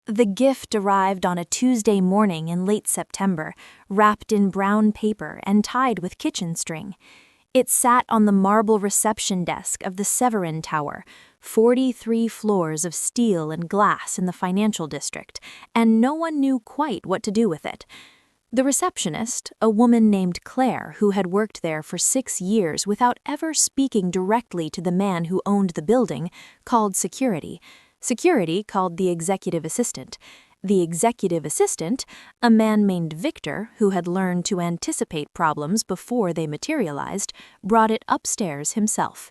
The gift arrived on a Tuesday morning in late September, wrapped in brown paper and tied with kitchen string. It sat on the marble reception desk of the Severin Tower, 43 floors of steel and glass in the financial district, and no one knew quite what to do with it. The receptionist, a woman named Claire who had worked there for 6 years without ever speaking directly to the man who owned the building, called security. Security called the executive assistant. The executive assistant, a man named Victor who had learned to anticipate problems before they materialized, brought it upstairs himself.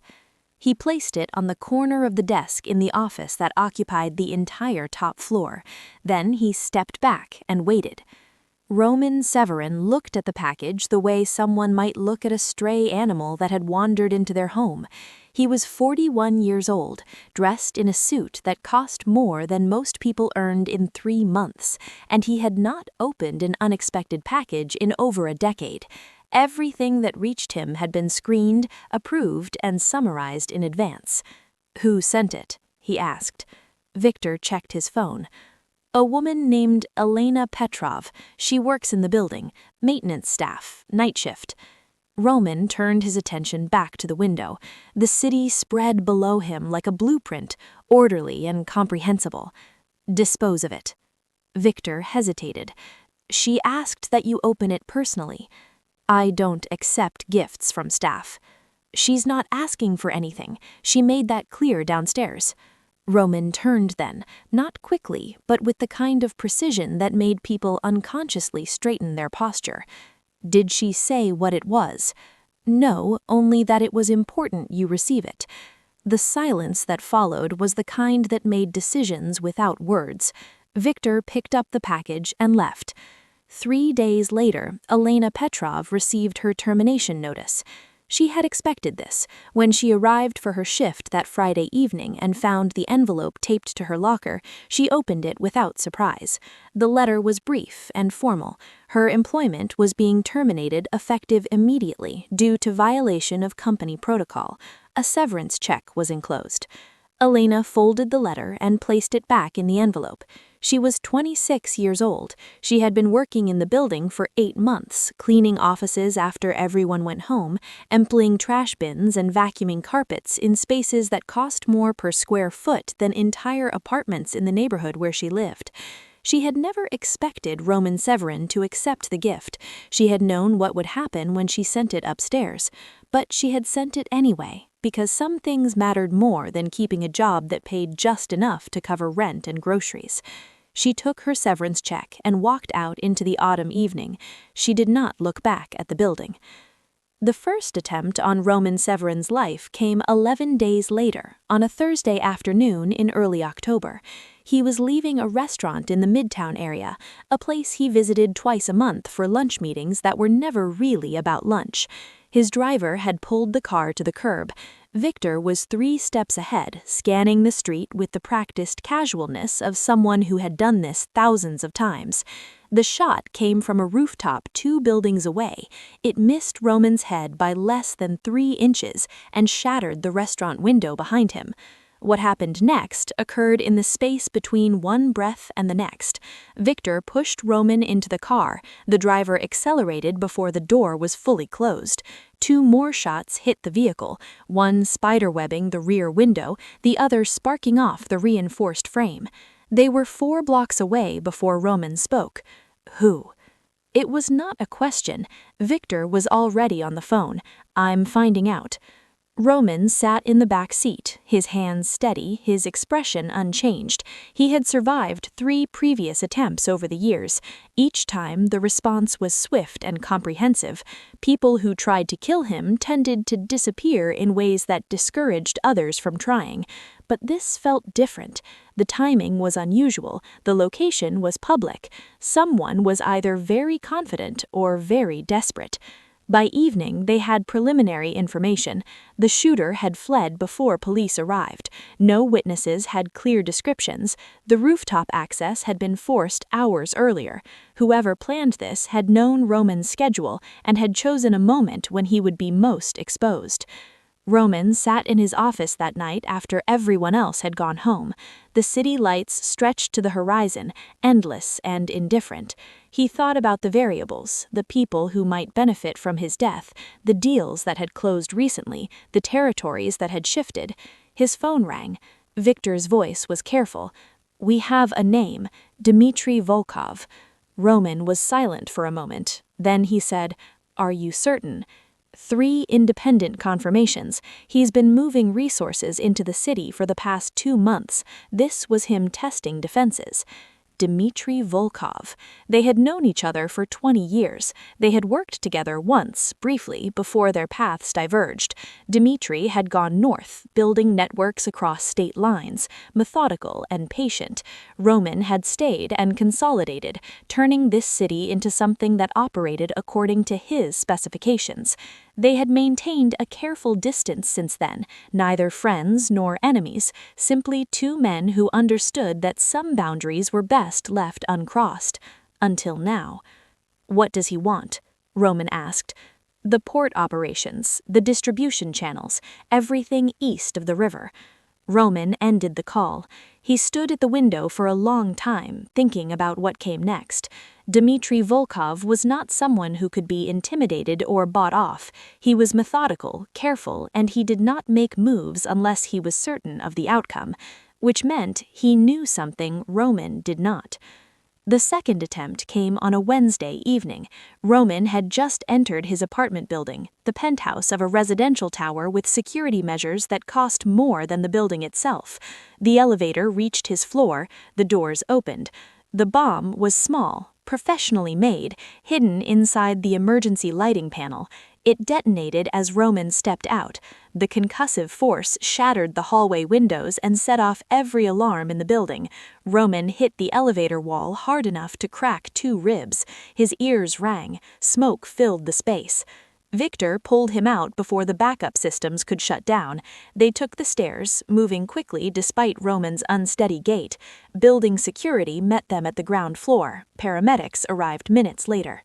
He placed it on the corner of the desk in the office that occupied the entire top floor. Then he stepped back and waited. Roman Severin looked at the package the way someone might look at a stray animal that had wandered into their home. He was 41 years old, dressed in a suit that cost more than most people earned in 3 months, and he had not opened an unexpected package in over a decade. Everything that reached him had been screened, approved, and summarized in advance. "Who sent it?" he asked. Victor checked his phone. "A woman named Elena Petrov. She works in the building, maintenance staff, night shift." Roman turned his attention back to the window. The city spread below him like a blueprint, orderly and comprehensible. "Dispose of it." Victor hesitated. "She asked that you open it personally." "I don't accept gifts from staff." "She's not asking for anything. She made that clear downstairs." Roman turned then, not quickly, but with the kind of precision that made people unconsciously straighten their posture. "Did she say what it was?" "No, only that it was important you receive it." The silence that followed was the kind that made decisions without words. Victor picked up the package and left. 3 days later, Elena Petrov received her termination notice. She had expected this. When she arrived for her shift that Friday evening and found the envelope taped to her locker, she opened it without surprise. The letter was brief and formal. Her employment was being terminated effective immediately due to violation of company protocol. A severance check was enclosed. Elena folded the letter and placed it back in the envelope. She was 26 years old. She had been working in the building for 8 months, cleaning offices after everyone went home, emptying trash bins and vacuuming carpets in spaces that cost more per square foot than entire apartments in the neighborhood where she lived. She had never expected Roman Severin to accept the gift. She had known what would happen when she sent it upstairs. But she had sent it anyway, because some things mattered more than keeping a job that paid just enough to cover rent and groceries. She took her severance check and walked out into the autumn evening. She did not look back at the building. The first attempt on Roman Severin's life came 11 days later, on a Thursday afternoon in early October. He was leaving a restaurant in the Midtown area, a place he visited twice a month for lunch meetings that were never really about lunch. His driver had pulled the car to the curb. Victor was 3 steps ahead, scanning the street with the practiced casualness of someone who had done this thousands of times. The shot came from a rooftop 2 buildings away. It missed Roman's head by less than 3 inches and shattered the restaurant window behind him. What happened next occurred in the space between one breath and the next. Victor pushed Roman into the car. The driver accelerated before the door was fully closed. 2 more shots hit the vehicle, one spiderwebbing the rear window, the other sparking off the reinforced frame. They were 4 blocks away before Roman spoke. "Who?" It was not a question. Victor was already on the phone. "I'm finding out." Roman sat in the back seat, his hands steady, his expression unchanged. He had survived 3 previous attempts over the years. Each time, the response was swift and comprehensive. People who tried to kill him tended to disappear in ways that discouraged others from trying. But this felt different. The timing was unusual. The location was public. Someone was either very confident or very desperate. By evening, they had preliminary information. The shooter had fled before police arrived. No witnesses had clear descriptions. The rooftop access had been forced hours earlier. Whoever planned this had known Roman's schedule and had chosen a moment when he would be most exposed. Roman sat in his office that night after everyone else had gone home. The city lights stretched to the horizon, endless and indifferent. He thought about the variables, the people who might benefit from his death, the deals that had closed recently, the territories that had shifted. His phone rang. Victor's voice was careful. "We have a name, Dmitry Volkov." Roman was silent for a moment. Then he said, "Are you certain?" 3 independent confirmations. He's been moving resources into the city for the past 2 months. This was him testing defenses. Dmitry Volkov. They had known each other for 20 years. They had worked together once, briefly, before their paths diverged. Dmitry had gone north, building networks across state lines, methodical and patient. Roman had stayed and consolidated, turning this city into something that operated according to his specifications. They had maintained a careful distance since then, neither friends nor enemies, simply 2 men who understood that some boundaries were best left uncrossed. Until now. "What does he want?" Roman asked. "The port operations, the distribution channels, everything east of the river." Roman ended the call. He stood at the window for a long time, thinking about what came next. Dmitry Volkov was not someone who could be intimidated or bought off. He was methodical, careful, and he did not make moves unless he was certain of the outcome, which meant he knew something Roman did not. The second attempt came on a Wednesday evening. Roman had just entered his apartment building, the penthouse of a residential tower with security measures that cost more than the building itself. The elevator reached his floor, the doors opened. The bomb was small, professionally made, hidden inside the emergency lighting panel. It detonated as Roman stepped out. The concussive force shattered the hallway windows and set off every alarm in the building. Roman hit the elevator wall hard enough to crack 2 ribs. His ears rang. Smoke filled the space. Victor pulled him out before the backup systems could shut down. They took the stairs, moving quickly despite Roman's unsteady gait. Building security met them at the ground floor. Paramedics arrived minutes later.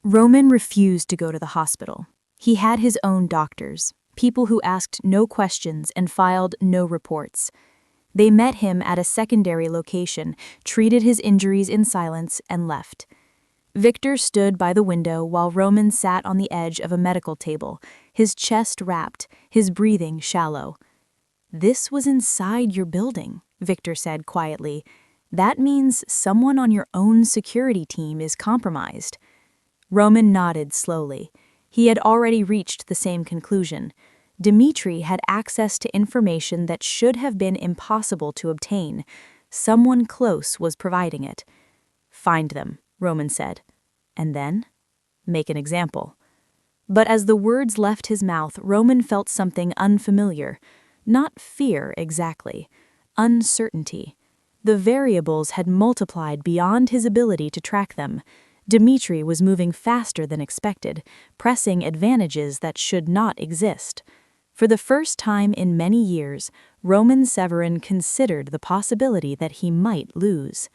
Roman refused to go to the hospital. He had his own doctors, people who asked no questions and filed no reports. They met him at a secondary location, treated his injuries in silence, and left. Victor stood by the window while Roman sat on the edge of a medical table, his chest wrapped, his breathing shallow. "This was inside your building," Victor said quietly. "That means someone on your own security team is compromised." Roman nodded slowly. He had already reached the same conclusion. Dmitry had access to information that should have been impossible to obtain. Someone close was providing it. "Find them," Roman said. "And then?" "Make an example." But as the words left his mouth, Roman felt something unfamiliar. Not fear exactly. Uncertainty. The variables had multiplied beyond his ability to track them. Dmitry was moving faster than expected, pressing advantages that should not exist. For the first time in many years, Roman Severin considered the possibility that he might lose.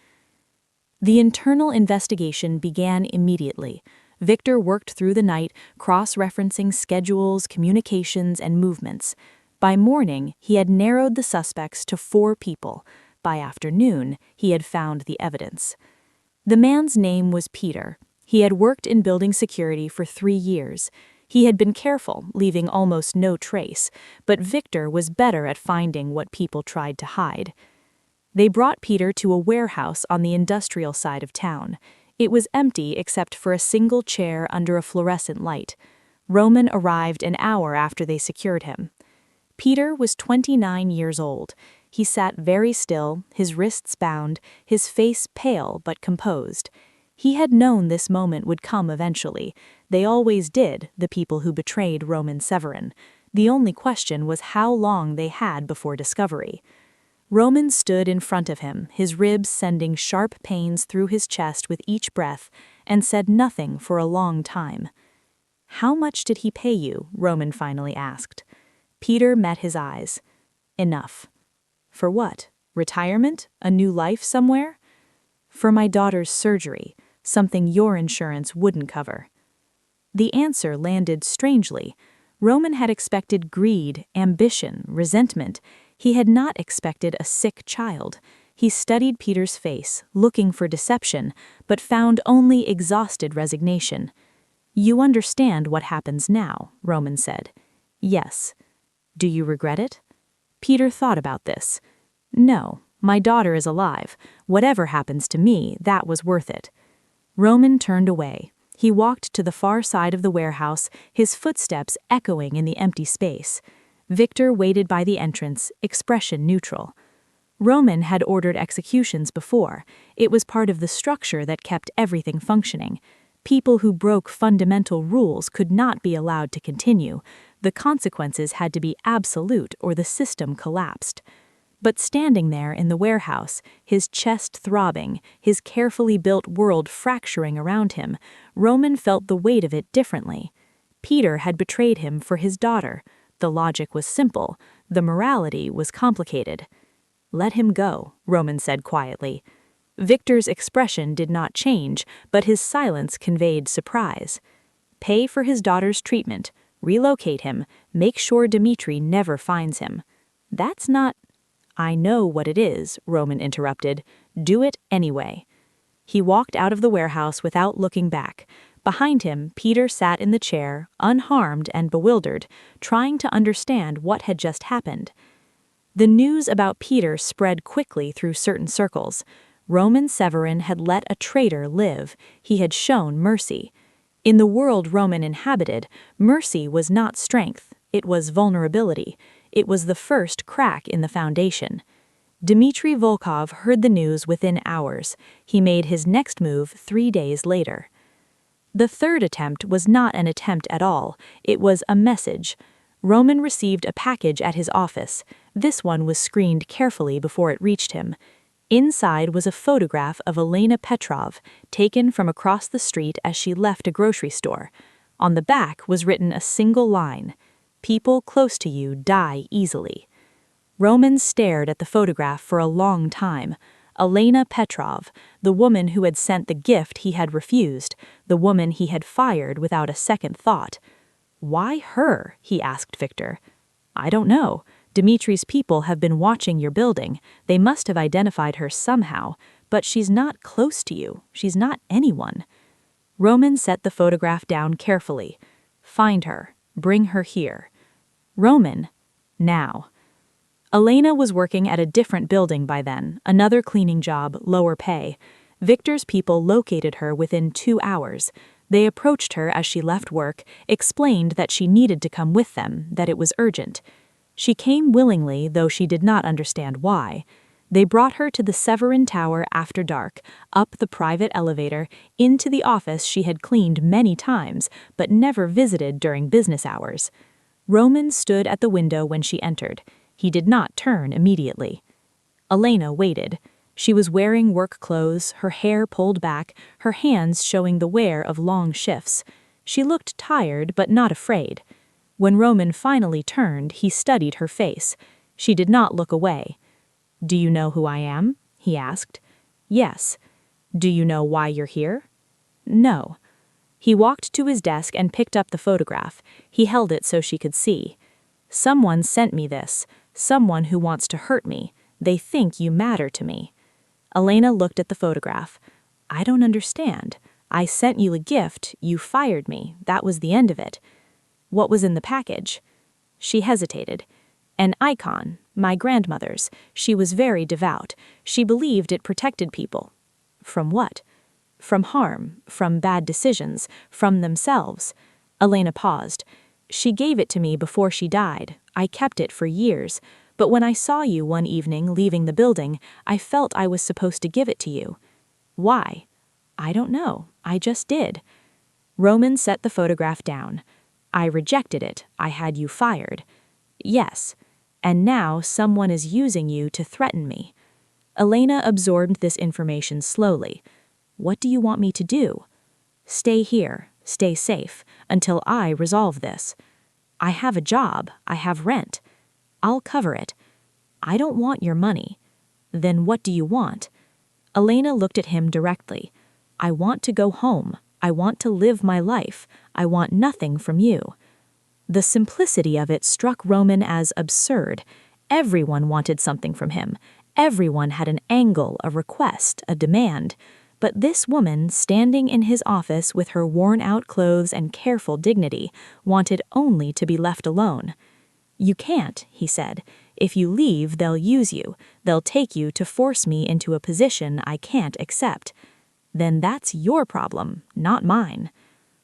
The internal investigation began immediately. Victor worked through the night, cross-referencing schedules, communications, and movements. By morning, he had narrowed the suspects to 4 people. By afternoon, he had found the evidence. The man's name was Peter. He had worked in building security for 3 years. He had been careful, leaving almost no trace, but Victor was better at finding what people tried to hide. They brought Peter to a warehouse on the industrial side of town. It was empty except for a single chair under a fluorescent light. Roman arrived an hour after they secured him. Peter was 29 years old. He sat very still, his wrists bound, his face pale but composed. He had known this moment would come eventually. They always did, the people who betrayed Roman Severin. The only question was how long they had before discovery. Roman stood in front of him, his ribs sending sharp pains through his chest with each breath, and said nothing for a long time. "How much did he pay you?" Roman finally asked. Peter met his eyes. "Enough." "For what? Retirement? A new life somewhere?" "For my daughter's surgery, something your insurance wouldn't cover." The answer landed strangely. Roman had expected greed, ambition, resentment. He had not expected a sick child. He studied Peter's face, looking for deception, but found only exhausted resignation. "You understand what happens now," Roman said. "Yes." "Do you regret it?" Peter thought about this. "No, my daughter is alive. Whatever happens to me, that was worth it." Roman turned away. He walked to the far side of the warehouse, his footsteps echoing in the empty space. Victor waited by the entrance, expression neutral. Roman had ordered executions before. It was part of the structure that kept everything functioning. People who broke fundamental rules could not be allowed to continue. The consequences had to be absolute or the system collapsed. But standing there in the warehouse, his chest throbbing, his carefully built world fracturing around him, Roman felt the weight of it differently. Peter had betrayed him for his daughter. The logic was simple. The morality was complicated. "Let him go," Roman said quietly. Victor's expression did not change, but his silence conveyed surprise. "Pay for his daughter's treatment, relocate him, make sure Dmitri never finds him. That's not—" "I know what it is," Roman interrupted. "Do it anyway." He walked out of the warehouse without looking back. Behind him, Peter sat in the chair, unharmed and bewildered, trying to understand what had just happened. The news about Peter spread quickly through certain circles. Roman Severin had let a traitor live. He had shown mercy. In the world Roman inhabited, mercy was not strength. It was vulnerability. It was the first crack in the foundation. Dmitri Volkov heard the news within hours. He made his next move 3 days later. The third attempt was not an attempt at all. It was a message. Roman received a package at his office. This one was screened carefully before it reached him. Inside was a photograph of Elena Petrov, taken from across the street as she left a grocery store. On the back was written a single line: "People close to you die easily." Roman stared at the photograph for a long time. Elena Petrov, the woman who had sent the gift he had refused, the woman he had fired without a second thought. "Why her?" he asked Victor. "I don't know. Dmitri's people have been watching your building. They must have identified her somehow, but she's not close to you. She's not anyone." Roman set the photograph down carefully. "Find her. Bring her here." "Roman." "Now." Elena was working at a different building by then, another cleaning job, lower pay. Victor's people located her within 2 hours. They approached her as she left work, explained that she needed to come with them, that it was urgent. She came willingly, though she did not understand why. They brought her to the Severin Tower after dark, up the private elevator, into the office she had cleaned many times, but never visited during business hours. Roman stood at the window when she entered. He did not turn immediately. Elena waited. She was wearing work clothes, her hair pulled back, her hands showing the wear of long shifts. She looked tired but not afraid. When Roman finally turned, he studied her face. She did not look away. "Do you know who I am?" he asked. "Yes." "Do you know why you're here?" "No." He walked to his desk and picked up the photograph. He held it so she could see. "Someone sent me this. Someone who wants to hurt me. They think you matter to me." Elena looked at the photograph. "I don't understand. I sent you a gift, you fired me, that was the end of it. What was in the package?" She hesitated. "An icon, my grandmother's. She was very devout. She believed it protected people." "From what?" "From harm, from bad decisions, from themselves." Elena paused. "She gave it to me before she died. I kept it for years. But when I saw you one evening leaving the building, I felt I was supposed to give it to you." "Why?" "I don't know. I just did." Roman set the photograph down. "I rejected it. I had you fired." "Yes. And now someone is using you to threaten me." Elena absorbed this information slowly. "What do you want me to do?" "Stay here. Stay safe. Until I resolve this." "I have a job. I have rent." "I'll cover it." "I don't want your money." "Then what do you want?" Elena looked at him directly. "I want to go home. I want to live my life. I want nothing from you." The simplicity of it struck Roman as absurd. Everyone wanted something from him. Everyone had an angle, a request, a demand. But this woman, standing in his office with her worn-out clothes and careful dignity, wanted only to be left alone. "You can't," he said. "If you leave, they'll use you. They'll take you to force me into a position I can't accept." "Then that's your problem, not mine."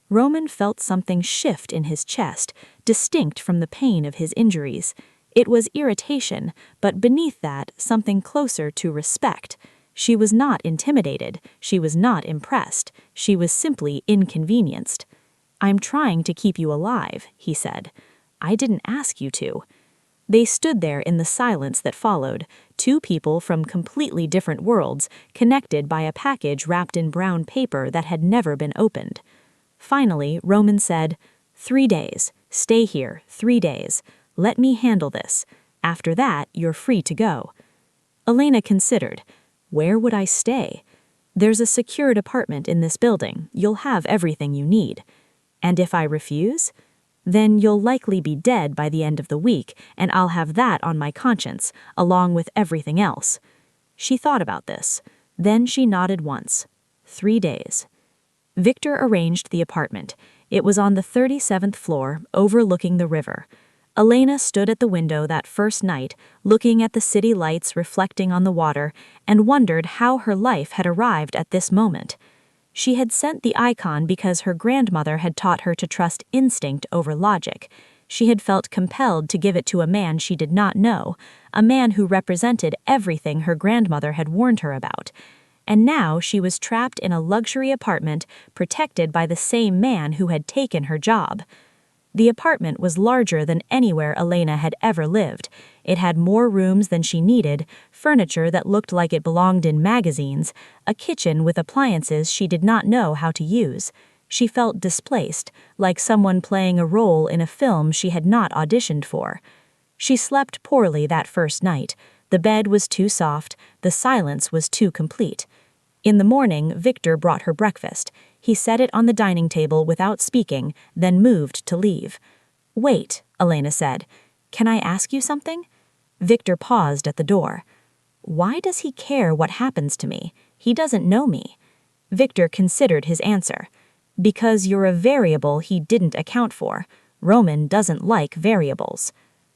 Roman felt something shift in his chest, distinct from the pain of his injuries. It was irritation, but beneath that, something closer to respect. She was not intimidated, she was not impressed, she was simply inconvenienced. "I'm trying to keep you alive," he said. "I didn't ask you to." They stood there in the silence that followed, two people from completely different worlds, connected by a package wrapped in brown paper that had never been opened. Finally, Roman said, "3 days. Stay here, 3 days. Let me handle this. After that, you're free to go." Elena considered. "Where would I stay?" "There's a secured apartment in this building. You'll have everything you need." "And if I refuse?" "Then you'll likely be dead by the end of the week, and I'll have that on my conscience, along with everything else." She thought about this. Then she nodded once. 3 days. Victor arranged the apartment. It was on the 37th floor, overlooking the river. Elena stood at the window that first night, looking at the city lights reflecting on the water, and wondered how her life had arrived at this moment. She had sent the icon because her grandmother had taught her to trust instinct over logic. She had felt compelled to give it to a man she did not know, a man who represented everything her grandmother had warned her about. And now she was trapped in a luxury apartment protected by the same man who had taken her job. The apartment was larger than anywhere Elena had ever lived. It had more rooms than she needed, furniture that looked like it belonged in magazines, a kitchen with appliances she did not know how to use. She felt displaced, like someone playing a role in a film she had not auditioned for. She slept poorly that first night. The bed was too soft, the silence was too complete. In the morning, Victor brought her breakfast. He set it on the dining table without speaking, then moved to leave. "Wait," Elena said. "Can I ask you something?" Victor paused at the door. "Why does he care what happens to me? He doesn't know me." Victor considered his answer. "Because you're a variable he didn't account for. Roman doesn't like variables."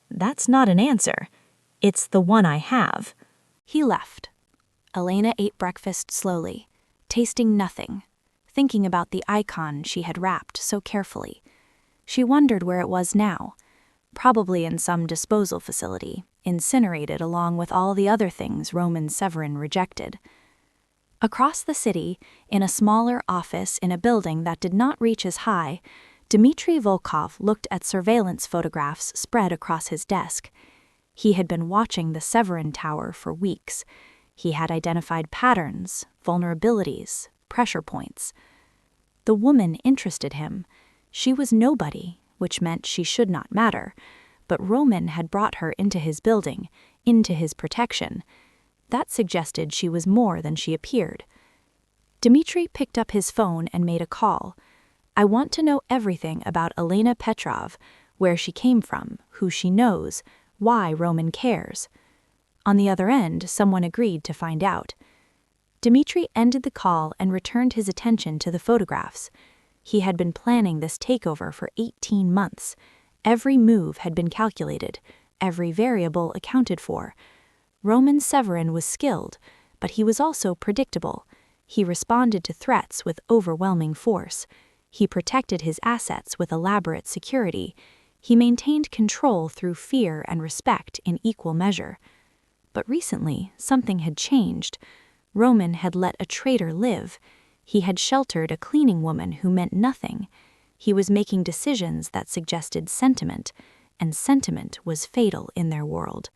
"That's not an answer." "It's the one I have." He left. Elena ate breakfast slowly, tasting nothing, thinking about the icon she had wrapped so carefully. She wondered where it was now. Probably in some disposal facility, incinerated along with all the other things Roman Severin rejected. Across the city, in a smaller office in a building that did not reach as high, Dmitry Volkov looked at surveillance photographs spread across his desk. He had been watching the Severin Tower for weeks. He had identified patterns, vulnerabilities, pressure points. The woman interested him. She was nobody, which meant she should not matter, but Roman had brought her into his building, into his protection. That suggested she was more than she appeared. Dmitry picked up his phone and made a call. "I want to know everything about Elena Petrov, where she came from, who she knows, why Roman cares." On the other end, someone agreed to find out. Dmitry ended the call and returned his attention to the photographs. He had been planning this takeover for 18 months. Every move had been calculated, every variable accounted for. Roman Severin was skilled, but he was also predictable. He responded to threats with overwhelming force. He protected his assets with elaborate security. He maintained control through fear and respect in equal measure. But recently, something had changed. Roman had let a traitor live. He had sheltered a cleaning woman who meant nothing. He was making decisions that suggested sentiment, and sentiment was fatal in their world.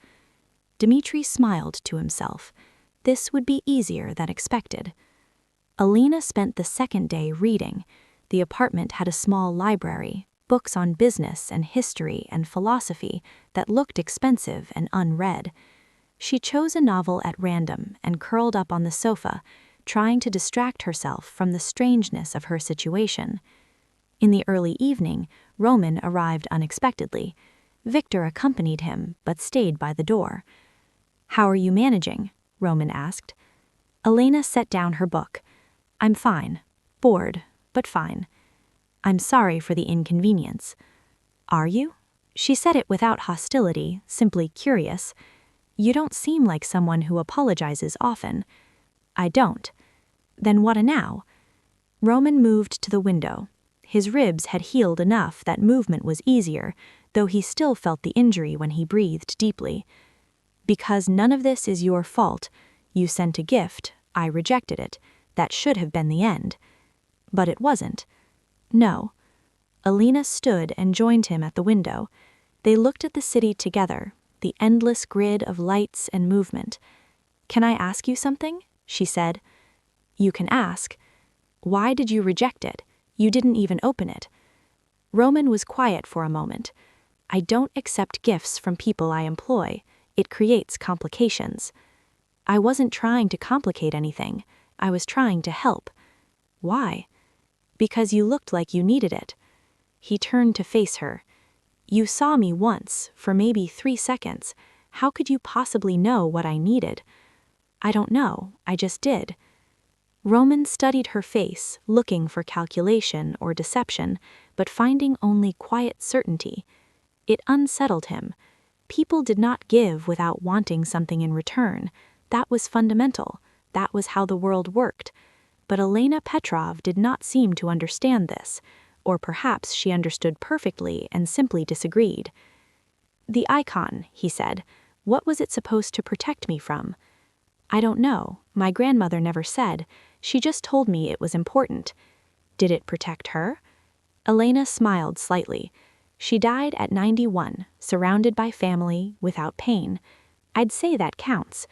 Dmitry smiled to himself. This would be easier than expected. Elena spent the second day reading. The apartment had a small library, books on business and history and philosophy that looked expensive and unread. She chose a novel at random and curled up on the sofa, trying to distract herself from the strangeness of her situation. In the early evening, Roman arrived unexpectedly. Victor accompanied him, but stayed by the door. "How are you managing?" Roman asked. Elena set down her book. "I'm fine. Bored, but fine." "I'm sorry for the inconvenience." "Are you?" She said it without hostility, simply curious. "You don't seem like someone who apologizes often." "I don't." "Then what now?" Roman moved to the window. His ribs had healed enough that movement was easier, though he still felt the injury when he breathed deeply. "Because none of this is your fault. You sent a gift, I rejected it. That should have been the end." "But it wasn't." "No." Elena stood and joined him at the window. They looked at the city together, the endless grid of lights and movement. "Can I ask you something?" she said. "You can ask." "Why did you reject it? You didn't even open it." Roman was quiet for a moment. "I don't accept gifts from people I employ. It creates complications." "I wasn't trying to complicate anything. I was trying to help." "Why?" "Because you looked like you needed it." He turned to face her. "You saw me once, for maybe 3 seconds. How could you possibly know what I needed?" "I don't know, I just did." Roman studied her face, looking for calculation or deception, but finding only quiet certainty. It unsettled him. People did not give without wanting something in return. That was fundamental. That was how the world worked. But Elena Petrov did not seem to understand this, or perhaps she understood perfectly and simply disagreed. "The icon," he said. "What was it supposed to protect me from?" "I don't know. My grandmother never said. She just told me it was important." "Did it protect her?" Elena smiled slightly. "She died at 91, surrounded by family, without pain. I'd say that counts."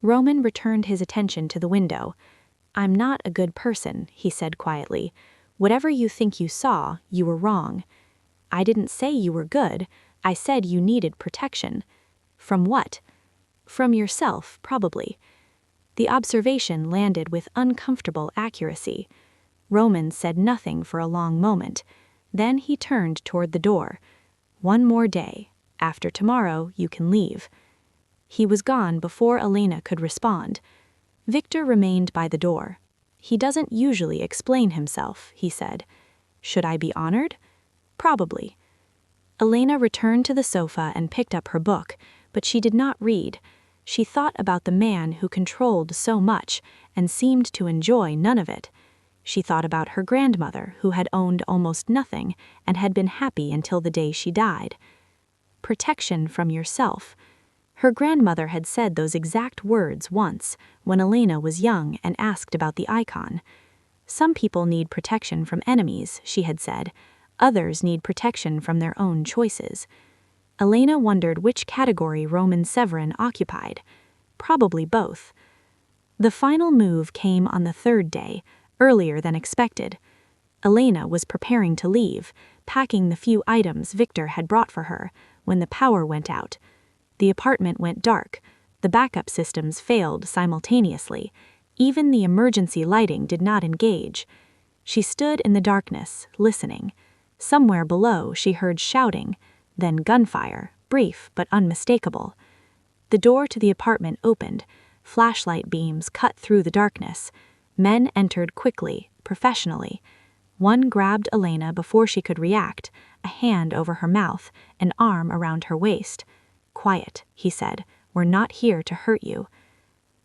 Roman returned his attention to the window. "I'm not a good person," he said quietly. "Whatever you think you saw, you were wrong." "I didn't say you were good. I said you needed protection." "From what?" "From yourself, probably." The observation landed with uncomfortable accuracy. Roman said nothing for a long moment. Then he turned toward the door. "One more day. After tomorrow, you can leave." He was gone before Elena could respond. Victor remained by the door. "He doesn't usually explain himself," he said. "Should I be honored?" "Probably." Elena returned to the sofa and picked up her book, but she did not read. She thought about the man who controlled so much and seemed to enjoy none of it. She thought about her grandmother, who had owned almost nothing and had been happy until the day she died. Protection from yourself. Her grandmother had said those exact words once, when Elena was young and asked about the icon. "Some people need protection from enemies," she had said. "Others need protection from their own choices." Elena wondered which category Roman Severin occupied. Probably both. The final move came on the 3rd day, earlier than expected. Elena was preparing to leave, packing the few items Victor had brought for her, when the power went out. The apartment went dark. The backup systems failed simultaneously. Even the emergency lighting did not engage. She stood in the darkness, listening. Somewhere below she heard shouting, then gunfire, brief but unmistakable. The door to the apartment opened. Flashlight beams cut through the darkness. Men entered quickly, professionally. One grabbed Elena before she could react, a hand over her mouth, an arm around her waist. "Quiet," he said. "We're not here to hurt you."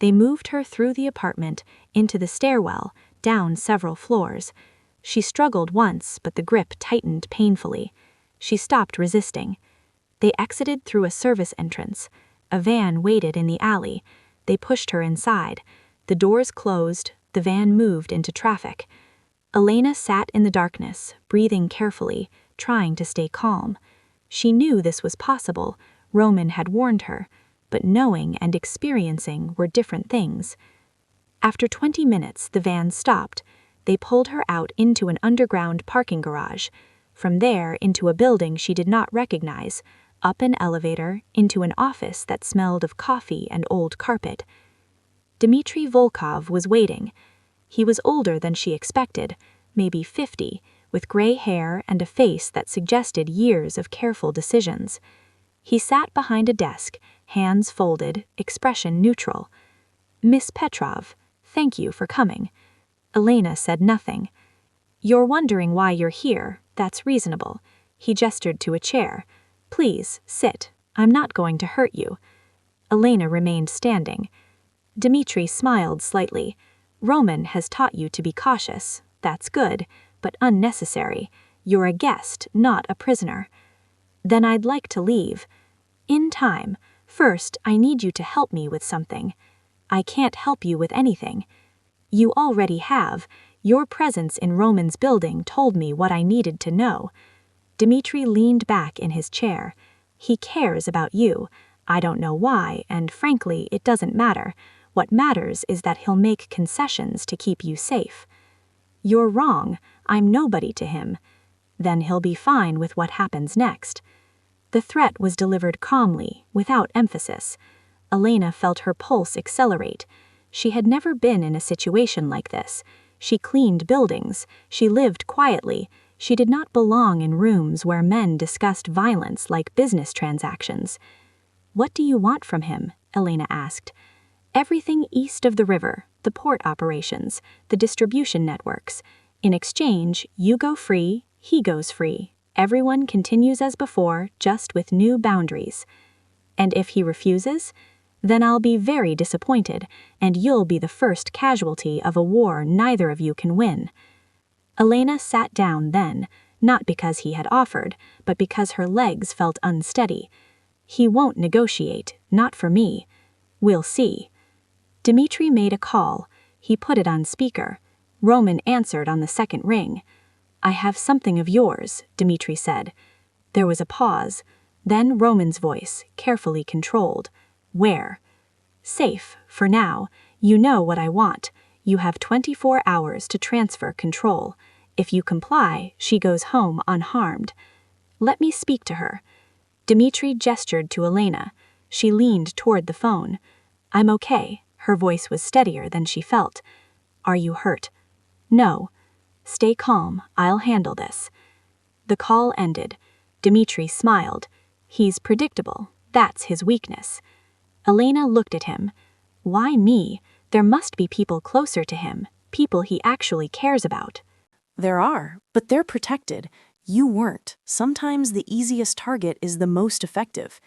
They moved her through the apartment, into the stairwell, down several floors. She struggled once, but the grip tightened painfully. She stopped resisting. They exited through a service entrance. A van waited in the alley. They pushed her inside. The doors closed. The van moved into traffic. Elena sat in the darkness, breathing carefully, trying to stay calm. She knew this was possible. Roman had warned her. But knowing and experiencing were different things. After 20 minutes, the van stopped. They pulled her out into an underground parking garage. From there, into a building she did not recognize. Up an elevator, into an office that smelled of coffee and old carpet. Dmitry Volkov was waiting. He was older than she expected, maybe 50, with gray hair and a face that suggested years of careful decisions. He sat behind a desk, hands folded, expression neutral. "Miss Petrov, thank you for coming." Elena said nothing. "You're wondering why you're here, that's reasonable." He gestured to a chair. "Please, sit. I'm not going to hurt you." Elena remained standing. Dmitri smiled slightly. "Roman has taught you to be cautious. That's good, but unnecessary. You're a guest, not a prisoner." "Then I'd like to leave." "In time. First, I need you to help me with something." "I can't help you with anything." "You already have. Your presence in Roman's building told me what I needed to know." Dmitri leaned back in his chair. "He cares about you. I don't know why, and frankly, it doesn't matter. What matters is that he'll make concessions to keep you safe." "You're wrong. I'm nobody to him." "Then he'll be fine with what happens next." The threat was delivered calmly, without emphasis. Elena felt her pulse accelerate. She had never been in a situation like this. She cleaned buildings. She lived quietly. She did not belong in rooms where men discussed violence like business transactions. "What do you want from him?" Elena asked. "Everything east of the river, the port operations, the distribution networks. In exchange, you go free, he goes free. Everyone continues as before, just with new boundaries." "And if he refuses?" "Then I'll be very disappointed, and you'll be the first casualty of a war neither of you can win." Elena sat down then, not because he had offered, but because her legs felt unsteady. "He won't negotiate, not for me." "We'll see." Dmitri made a call. He put it on speaker. Roman answered on the second ring. "I have something of yours," Dmitri said. There was a pause. Then Roman's voice, carefully controlled. "Where?" "Safe, for now. You know what I want. You have 24 hours to transfer control. If you comply, she goes home unharmed." "Let me speak to her." Dmitri gestured to Elena. She leaned toward the phone. "I'm okay." Her voice was steadier than she felt. "Are you hurt?" "No." "Stay calm. I'll handle this." The call ended. Dmitri smiled. "He's predictable. That's his weakness." Elena looked at him. "Why me? There must be people closer to him, people he actually cares about." "There are, but they're protected. You weren't. Sometimes the easiest target is the most effective."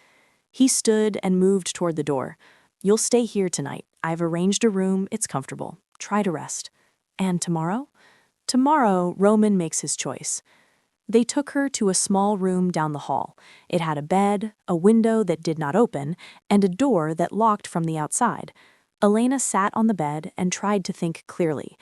He stood and moved toward the door. "You'll stay here tonight. I've arranged a room. It's comfortable. Try to rest." "And tomorrow?" "Tomorrow, Roman makes his choice." They took her to a small room down the hall. It had a bed, a window that did not open, and a door that locked from the outside. Elena sat on the bed and tried to think clearly.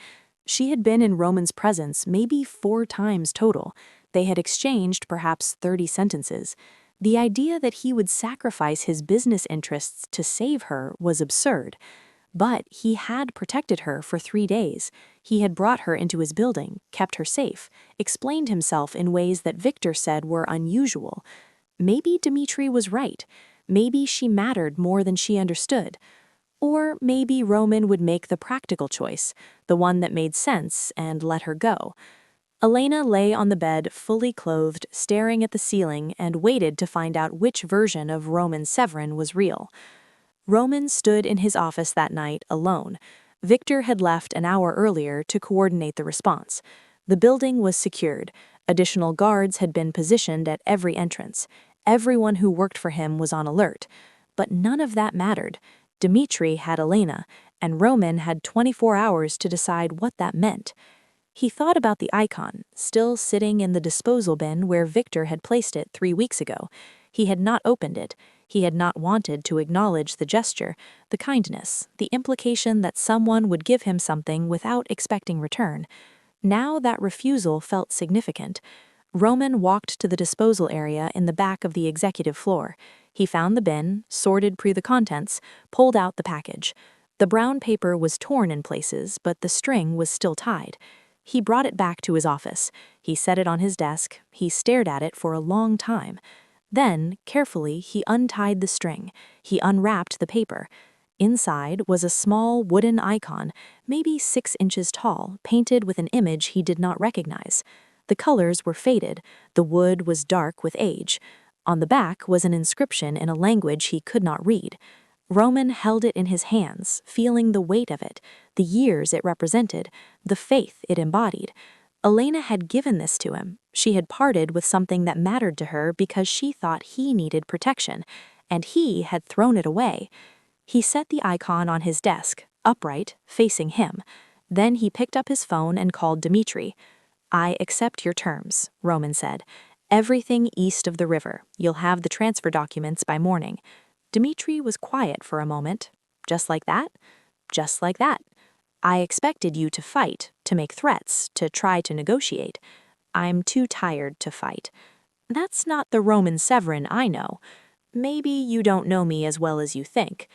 She had been in Roman's presence maybe 4 times total. They had exchanged perhaps 30 sentences. The idea that he would sacrifice his business interests to save her was absurd. But he had protected her for 3 days. He had brought her into his building, kept her safe, explained himself in ways that Victor said were unusual. Maybe Dmitri was right. Maybe she mattered more than she understood. Or maybe Roman would make the practical choice, the one that made sense, and let her go. Elena lay on the bed, fully clothed, staring at the ceiling, and waited to find out which version of Roman Severin was real. Roman stood in his office that night alone. Victor had left an hour earlier to coordinate the response. The building was secured. Additional guards had been positioned at every entrance. Everyone who worked for him was on alert. But none of that mattered. Dmitri had Elena, and Roman had 24 hours to decide what that meant. He thought about the icon, still sitting in the disposal bin where Victor had placed it 3 weeks ago. He had not opened it. He had not wanted to acknowledge the gesture, the kindness, the implication that someone would give him something without expecting return. Now that refusal felt significant. Roman walked to the disposal area in the back of the executive floor. He found the bin, sorted through the contents, pulled out the package. The brown paper was torn in places, but the string was still tied. He brought it back to his office. He set it on his desk. He stared at it for a long time. Then, carefully, he untied the string. He unwrapped the paper. Inside was a small wooden icon, maybe 6 inches tall, painted with an image he did not recognize. The colors were faded, the wood was dark with age. On the back was an inscription in a language he could not read. Roman held it in his hands, feeling the weight of it, the years it represented, the faith it embodied. Elena had given this to him. She had parted with something that mattered to her because she thought he needed protection, and he had thrown it away. He set the icon on his desk, upright, facing him. Then he picked up his phone and called Dmitri. "I accept your terms," Roman said. "Everything east of the river. You'll have the transfer documents by morning." Dmitri was quiet for a moment. "Just like that?" "Just like that. I expected you to fight, to make threats, to try to negotiate. I'm too tired to fight. That's not the Roman Severin I know. Maybe you don't know me as well as you think."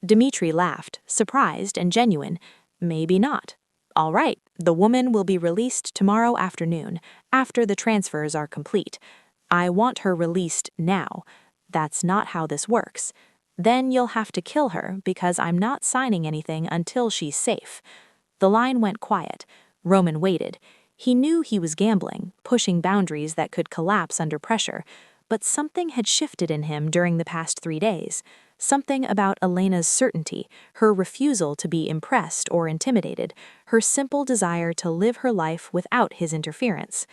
Dmitri laughed, surprised and genuine. "Maybe not. All right, the woman will be released tomorrow afternoon, after the transfers are complete. I want her released now. That's not how this works. Then you'll have to kill her because I'm not signing anything until she's safe." The line went quiet. Roman waited. He knew he was gambling, pushing boundaries that could collapse under pressure, but something had shifted in him during the past 3 days. Something about Elena's certainty, her refusal to be impressed or intimidated, her simple desire to live her life without his interference.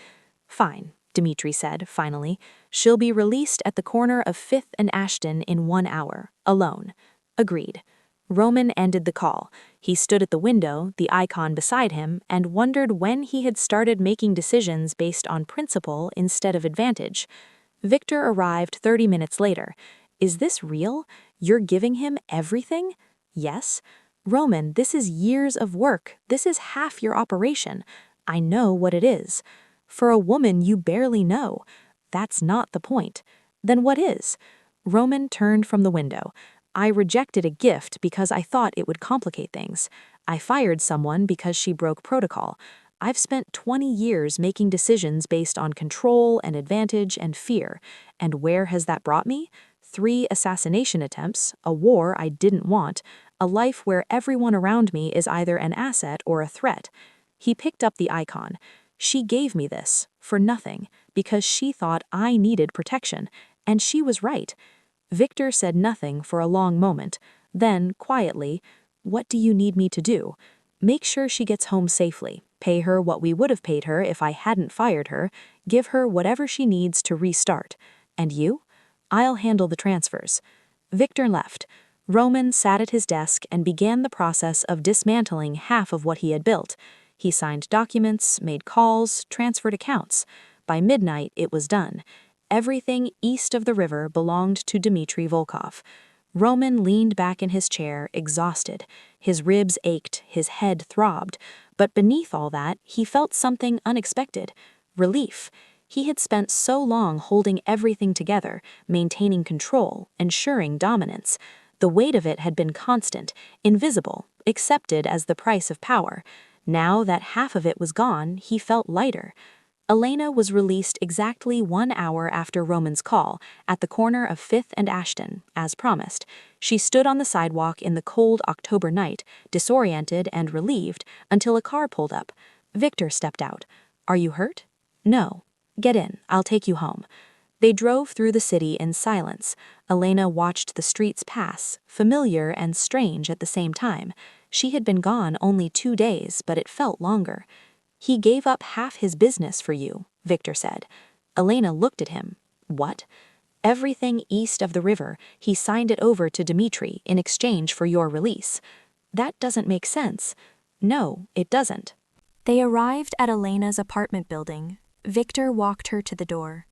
"Fine," Dmitri said, finally. "She'll be released at the corner of 5th and Ashton in 1 hour, alone." "Agreed." Roman ended the call. He stood at the window, the icon beside him, and wondered when he had started making decisions based on principle instead of advantage. Victor arrived 30 minutes later. "Is this real? You're giving him everything?" "Yes." "Roman, this is years of work. This is half your operation. I know what it is." "For a woman you barely know." "That's not the point." "Then what is?" Roman turned from the window. "I rejected a gift because I thought it would complicate things. I fired someone because she broke protocol. I've spent 20 years making decisions based on control and advantage and fear. And where has that brought me? 3 assassination attempts, a war I didn't want, a life where everyone around me is either an asset or a threat." He picked up the icon. "She gave me this, for nothing, because she thought I needed protection, and she was right." Victor said nothing for a long moment. Then, quietly, "What do you need me to do?" "Make sure she gets home safely. Pay her what we would have paid her if I hadn't fired her. Give her whatever she needs to restart. And you?" "I'll handle the transfers." Victor left. Roman sat at his desk and began the process of dismantling half of what he had built. He signed documents, made calls, transferred accounts. By midnight, it was done. Everything east of the river belonged to Dmitri Volkov. Roman leaned back in his chair, exhausted. His ribs ached, his head throbbed. But beneath all that, he felt something unexpected. Relief. He had spent so long holding everything together, maintaining control, ensuring dominance. The weight of it had been constant, invisible, accepted as the price of power. Now that half of it was gone, he felt lighter. Elena was released exactly 1 hour after Roman's call, at the corner of 5th and Ashton, as promised. She stood on the sidewalk in the cold October night, disoriented and relieved, until a car pulled up. Victor stepped out. "Are you hurt?" "No." "Get in, I'll take you home." They drove through the city in silence. Elena watched the streets pass, familiar and strange at the same time. She had been gone only 2 days, but it felt longer. "He gave up half his business for you," Victor said. Elena looked at him. "What?" "Everything east of the river. He signed it over to Dmitri in exchange for your release." "That doesn't make sense." "No, it doesn't." They arrived at Elena's apartment building. Victor walked her to the door.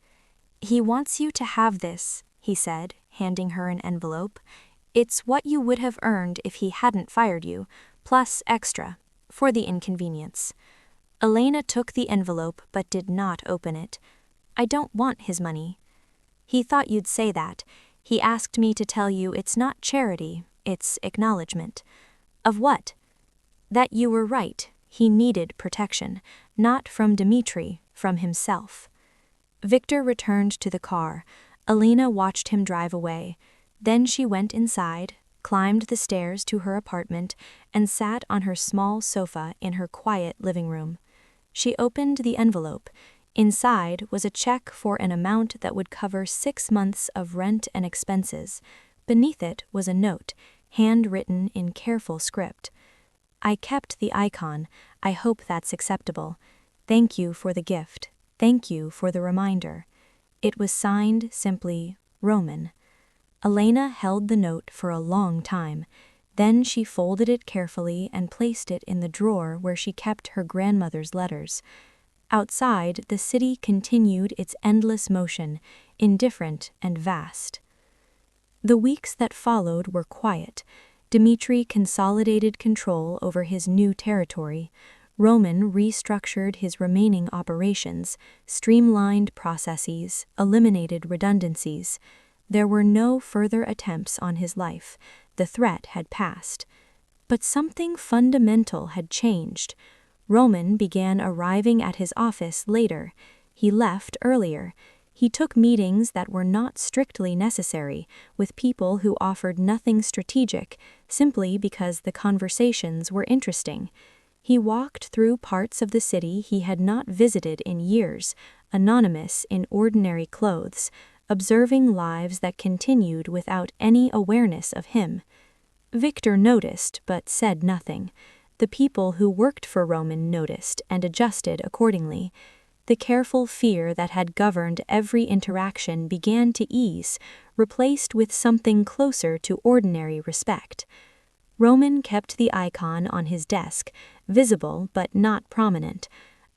"He wants you to have this," he said, handing her an envelope. "It's what you would have earned if he hadn't fired you, plus extra, for the inconvenience." Elena took the envelope but did not open it. "I don't want his money." "He thought you'd say that. He asked me to tell you it's not charity, it's acknowledgement." "Of what?" "That you were right. He needed protection, not from Dmitri, from himself." Victor returned to the car. Elena watched him drive away. Then she went inside, climbed the stairs to her apartment, and sat on her small sofa in her quiet living room. She opened the envelope. Inside was a check for an amount that would cover 6 months of rent and expenses. Beneath it was a note, handwritten in careful script. I kept the icon. I hope that's acceptable. Thank you for the gift. Thank you for the reminder. It was signed simply Roman. Elena held the note for a long time. Then she folded it carefully and placed it in the drawer where she kept her grandmother's letters. Outside, the city continued its endless motion, indifferent and vast. The weeks that followed were quiet. Dmitri consolidated control over his new territory. Roman restructured his remaining operations, streamlined processes, eliminated redundancies. There were no further attempts on his life. The threat had passed. But something fundamental had changed. Roman began arriving at his office later. He left earlier. He took meetings that were not strictly necessary, with people who offered nothing strategic, simply because the conversations were interesting. He walked through parts of the city he had not visited in years, anonymous in ordinary clothes, observing lives that continued without any awareness of him. Victor noticed, but said nothing. The people who worked for Roman noticed and adjusted accordingly. The careful fear that had governed every interaction began to ease, replaced with something closer to ordinary respect. Roman kept the icon on his desk, visible but not prominent.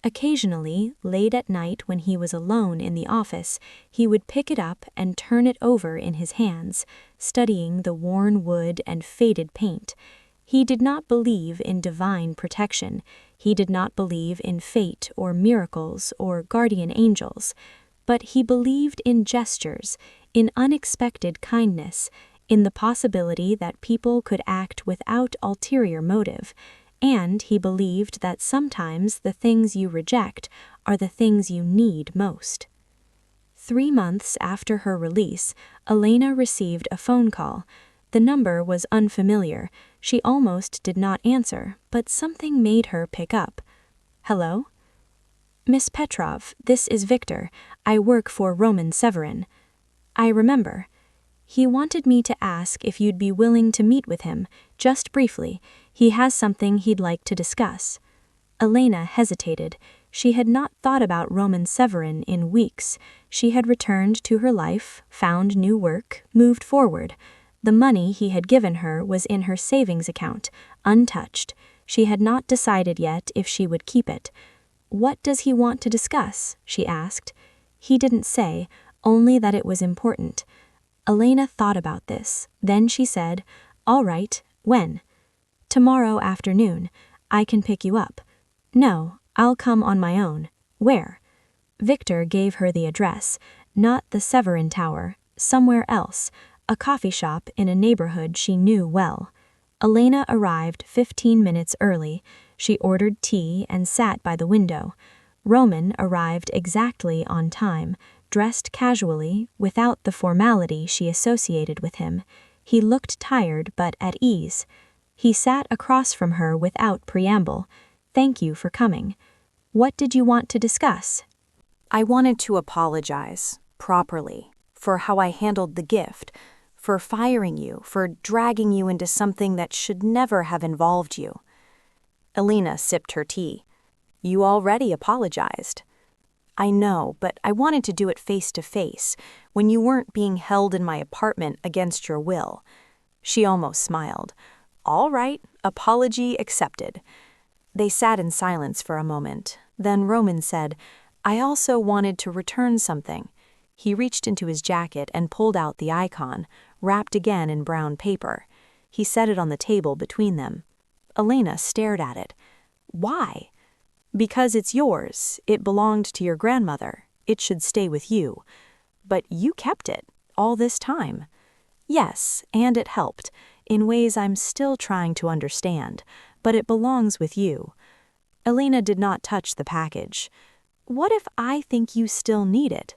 Occasionally, late at night when he was alone in the office, he would pick it up and turn it over in his hands, studying the worn wood and faded paint. He did not believe in divine protection. He did not believe in fate or miracles or guardian angels. But he believed in gestures, in unexpected kindness, in the possibility that people could act without ulterior motive, and he believed that sometimes the things you reject are the things you need most. 3 months after her release, Elena received a phone call. The number was unfamiliar. She almost did not answer, but something made her pick up. Hello? Miss Petrov, this is Victor. I work for Roman Severin. I remember. He wanted me to ask if you'd be willing to meet with him, just briefly. He has something he'd like to discuss. Elena hesitated. She had not thought about Roman Severin in weeks. She had returned to her life, found new work, moved forward. The money he had given her was in her savings account, untouched. She had not decided yet if she would keep it. What does he want to discuss? She asked. He didn't say, only that it was important. Elena thought about this. Then she said, All right, when? Tomorrow afternoon. I can pick you up. No, I'll come on my own. Where? Victor gave her the address, not the Severin Tower, somewhere else, a coffee shop in a neighborhood she knew well. Elena arrived 15 minutes early. She ordered tea and sat by the window. Roman arrived exactly on time, dressed casually, without the formality she associated with him. He looked tired but at ease. He sat across from her without preamble. Thank you for coming. What did you want to discuss? I wanted to apologize, properly, for how I handled the gift, for firing you, for dragging you into something that should never have involved you. Elena sipped her tea. You already apologized. I know, but I wanted to do it face to face, when you weren't being held in my apartment against your will. She almost smiled. All right, apology accepted. They sat in silence for a moment. Then Roman said, I also wanted to return something. He reached into his jacket and pulled out the icon, wrapped again in brown paper. He set it on the table between them. Elena stared at it. Why? Because it's yours. It belonged to your grandmother. It should stay with you. But you kept it all this time. Yes, and it helped, in ways I'm still trying to understand, but it belongs with you. Elena did not touch the package. What if I think you still need it?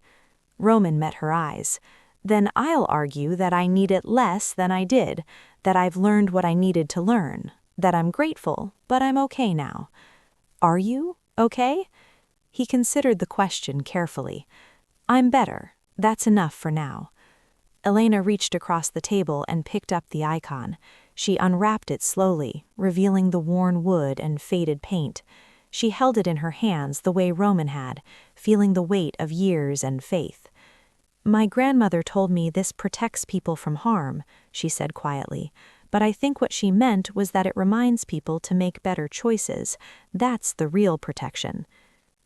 Roman met her eyes. Then I'll argue that I need it less than I did, that I've learned what I needed to learn, that I'm grateful, but I'm okay now. Are you okay? He considered the question carefully. "I'm better. That's enough for now." Elena reached across the table and picked up the icon. She unwrapped it slowly, revealing the worn wood and faded paint. She held it in her hands the way Roman had, feeling the weight of years and faith. "My grandmother told me this protects people from harm," she said quietly, "but I think what she meant was that it reminds people to make better choices. That's the real protection."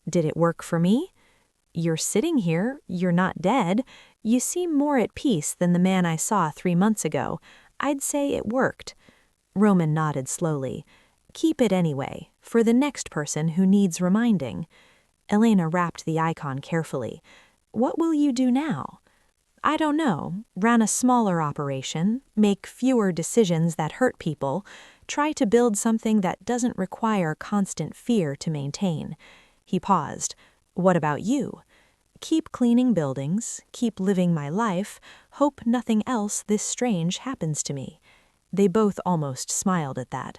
"Did it work for me?" "You're sitting here, you're not dead. You seem more at peace than the man I saw 3 months ago. I'd say it worked." Roman nodded slowly. "Keep it anyway, for the next person who needs reminding." Elena wrapped the icon carefully. "What will you do now?" "I don't know. Run a smaller operation, make fewer decisions that hurt people, try to build something that doesn't require constant fear to maintain." He paused. "What about you?" "Keep cleaning buildings, keep living my life, hope nothing else this strange happens to me." They both almost smiled at that.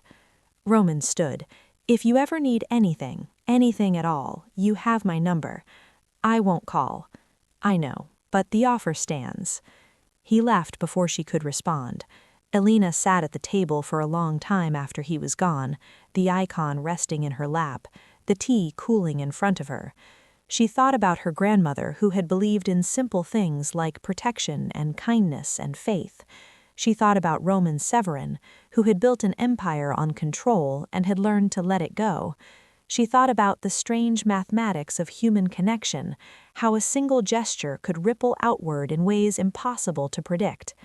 Roman stood. "If you ever need anything, anything at all, you have my number. I won't call." "I know, but the offer stands." He left before she could respond. Elena sat at the table for a long time after he was gone, the icon resting in her lap, the tea cooling in front of her. She thought about her grandmother who had believed in simple things like protection and kindness and faith. She thought about Roman Severin, who had built an empire on control and had learned to let it go. She thought about the strange mathematics of human connection, how a single gesture could ripple outward in ways impossible to predict.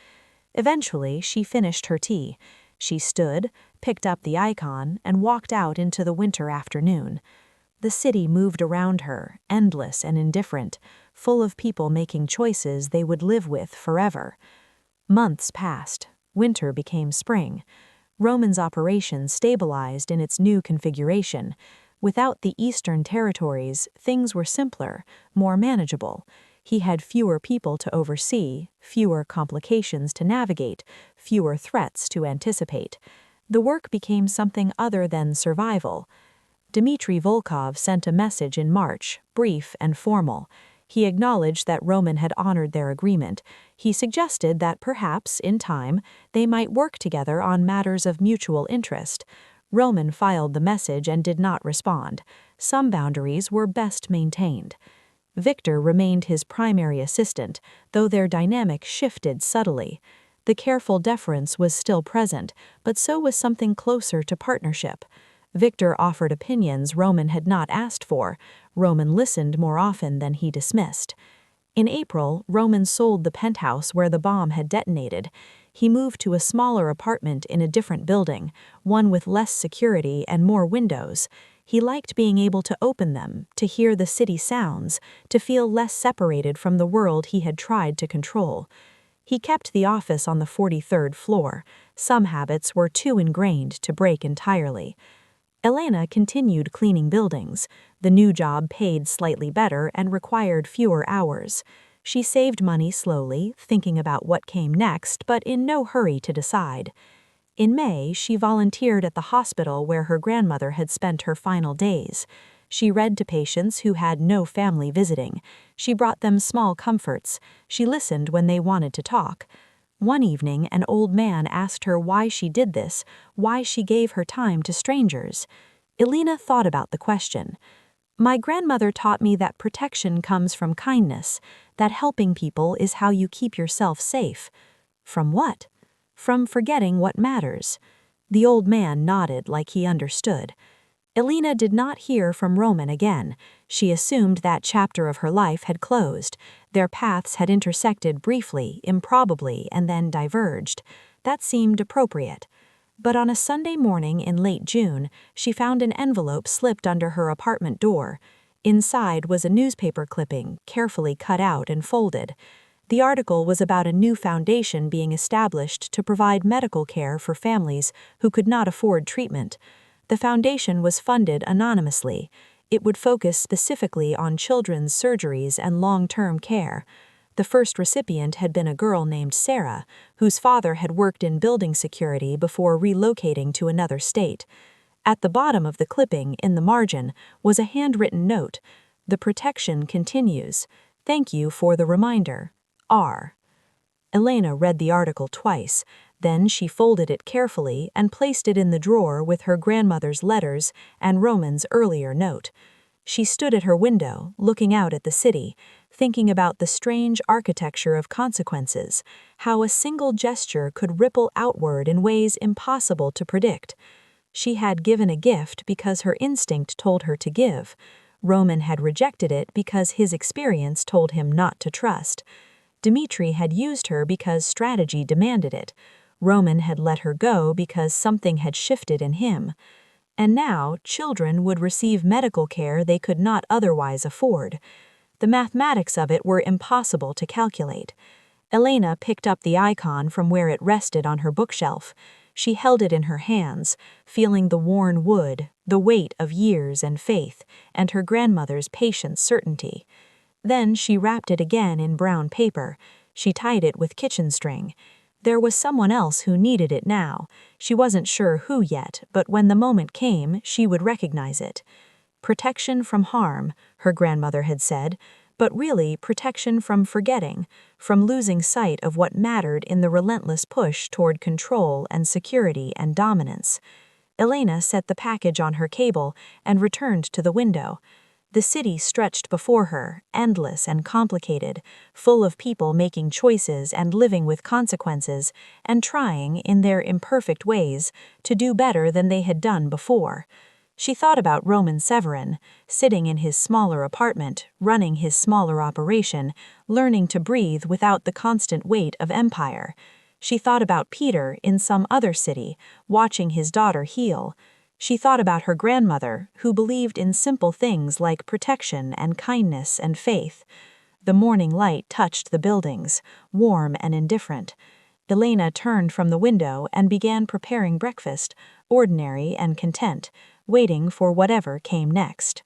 Eventually, she finished her tea. She stood, picked up the icon, and walked out into the winter afternoon. The city moved around her, endless and indifferent, full of people making choices they would live with forever. Months passed. Winter became spring. Roman's operation stabilized in its new configuration. Without the Eastern territories, things were simpler, more manageable. He had fewer people to oversee, fewer complications to navigate, fewer threats to anticipate. The work became something other than survival. Dmitry Volkov sent a message in March, brief and formal. He acknowledged that Roman had honored their agreement. He suggested that perhaps, in time, they might work together on matters of mutual interest. Roman filed the message and did not respond. Some boundaries were best maintained. Victor remained his primary assistant, though their dynamic shifted subtly. The careful deference was still present, but so was something closer to partnership. Victor offered opinions Roman had not asked for. Roman listened more often than he dismissed. In April, Roman sold the penthouse where the bomb had detonated. He moved to a smaller apartment in a different building, one with less security and more windows. He liked being able to open them, to hear the city sounds, to feel less separated from the world he had tried to control. He kept the office on the 43rd floor. Some habits were too ingrained to break entirely. Elena continued cleaning buildings. The new job paid slightly better and required fewer hours. She saved money slowly, thinking about what came next, but in no hurry to decide. In May, she volunteered at the hospital where her grandmother had spent her final days. She read to patients who had no family visiting. She brought them small comforts. She listened when they wanted to talk. One evening, an old man asked her why she did this, why she gave her time to strangers. Elena thought about the question. "My grandmother taught me that protection comes from kindness, that helping people is how you keep yourself safe." "From what?" "From forgetting what matters." The old man nodded like he understood. Elena did not hear from Roman again. She assumed that chapter of her life had closed. Their paths had intersected briefly, improbably, and then diverged. That seemed appropriate. But on a Sunday morning in late June, she found an envelope slipped under her apartment door. Inside was a newspaper clipping, carefully cut out and folded. The article was about a new foundation being established to provide medical care for families who could not afford treatment. The foundation was funded anonymously. It would focus specifically on children's surgeries and long-term care. The first recipient had been a girl named Sarah, whose father had worked in building security before relocating to another state. At the bottom of the clipping, in the margin, was a handwritten note. The protection continues. Thank you for the reminder. R. Elena read the article twice. Then she folded it carefully and placed it in the drawer with her grandmother's letters and Roman's earlier note. She stood at her window, looking out at the city, thinking about the strange architecture of consequences, how a single gesture could ripple outward in ways impossible to predict. She had given a gift because her instinct told her to give. Roman had rejected it because his experience told him not to trust. Dmitri had used her because strategy demanded it. Roman had let her go because something had shifted in him. And now, children would receive medical care they could not otherwise afford. The mathematics of it were impossible to calculate. Elena picked up the icon from where it rested on her bookshelf. She held it in her hands, feeling the worn wood, the weight of years and faith, and her grandmother's patient certainty. Then she wrapped it again in brown paper. She tied it with kitchen string. There was someone else who needed it now. She wasn't sure who yet, but when the moment came, she would recognize it. Protection from harm, her grandmother had said, but really protection from forgetting, from losing sight of what mattered in the relentless push toward control and security and dominance. Elena set the package on her cable and returned to the window. The city stretched before her, endless and complicated, full of people making choices and living with consequences, and trying, in their imperfect ways, to do better than they had done before. She thought about Roman Severin, sitting in his smaller apartment, running his smaller operation, learning to breathe without the constant weight of empire. She thought about Peter in some other city, watching his daughter heal. She thought about her grandmother, who believed in simple things like protection and kindness and faith. The morning light touched the buildings, warm and indifferent. Elena turned from the window and began preparing breakfast, ordinary and content, waiting for whatever came next.